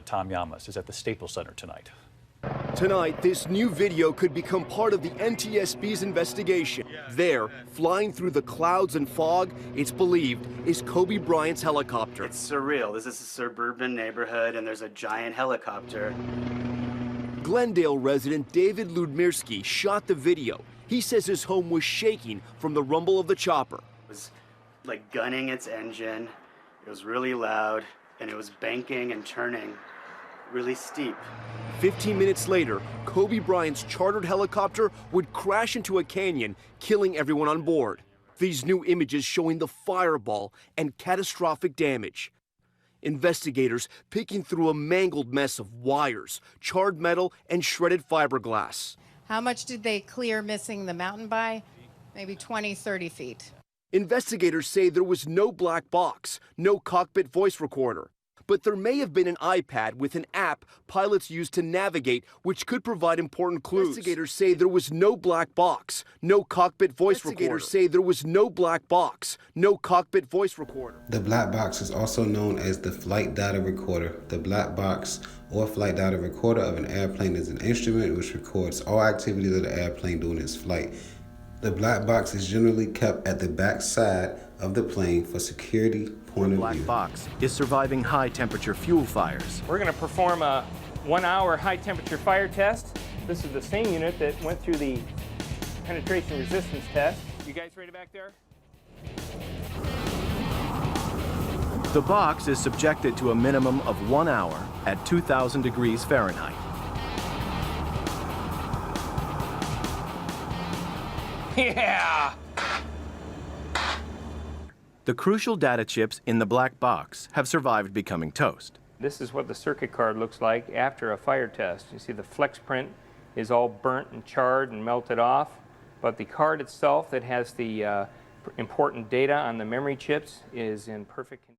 Tom Yamas is at the Staples Center tonight. Tonight, this new video could become part of the NTSB's investigation. There, flying through the clouds and fog, it's believed, is Kobe Bryant's helicopter. It's surreal. This is a suburban neighborhood, and there's a giant helicopter. Glendale resident David Ludmirski shot the video. He says his home was shaking from the rumble of the chopper. It was like gunning its engine. It was really loud, and it was banking and turning really steep. 15 minutes later, Kobe Bryant's chartered helicopter would crash into a canyon, killing everyone on board. These new images showing the fireball and catastrophic damage. Investigators picking through a mangled mess of wires, charred metal, and shredded fiberglass. How much did they clear missing the mountain by? Maybe 20, 30 feet. Investigators say there was no black box, no cockpit voice recorder. But there may have been an iPad with an app pilots use to navigate, which could provide important clues. Investigators say there was no black box, no cockpit voice recorder. Investigators say there was no black box, no cockpit voice recorder. The black box is also known as the flight data recorder. The black box or flight data recorder of an airplane is an instrument which records all activities of the airplane during its flight. The black box is generally kept at the back side of the plane for security point of view. The black box is surviving high-temperature fuel fires. We're going to perform a 1-hour high-temperature fire test. This is the same unit that went through the penetration resistance test. You guys ready back there? The box is subjected to a minimum of 1 hour at 2,000 degrees Fahrenheit. Yeah! The crucial data chips in the black box have survived becoming toast. This is what the circuit card looks like after a fire test. You see the flex print is all burnt and charred and melted off, but the card itself that has the important data on the memory chips is in perfect condition.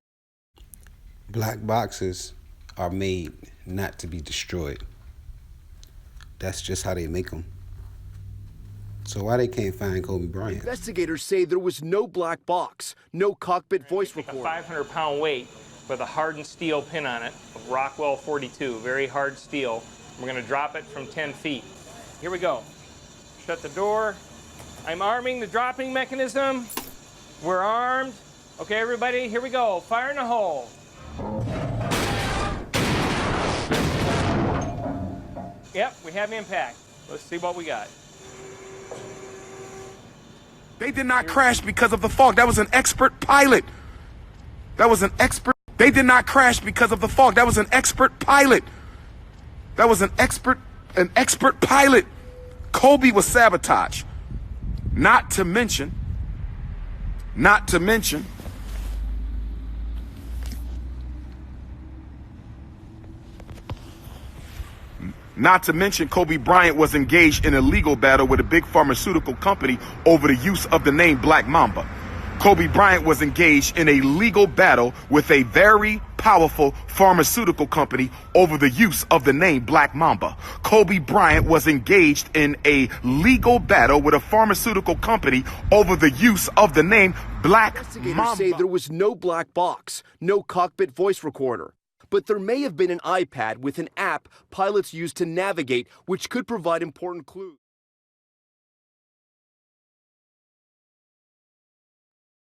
Black boxes are made not to be destroyed. That's just how they make them. So why they can't find Kobe Bryant? Investigators say there was no black box, no cockpit voice recorder. A 500-pound weight with a hardened steel pin on it, of Rockwell 42, very hard steel. We're going to drop it from 10 feet. Here we go. Shut the door. I'm arming the dropping mechanism. We're armed. Okay, everybody, here we go. Fire in the hole. Yep, we have impact. Let's see what we got. They did not crash because of the fog. That was an expert pilot. That was an expert. They did not crash because of the fog. That was an expert pilot. That was an expert pilot. Kobe was sabotage. Not to mention, Kobe Bryant was engaged in a legal battle with a big pharmaceutical company over the use of the name Black Mamba. Kobe Bryant was engaged in a legal battle with a very powerful pharmaceutical company over the use of the name Black Mamba. Kobe Bryant was engaged in a legal battle with a pharmaceutical company over the use of the name Black Mamba. Investigators say there was no black box, no cockpit voice recorder. But there may have been an iPad with an app pilots use to navigate, which could provide important clues.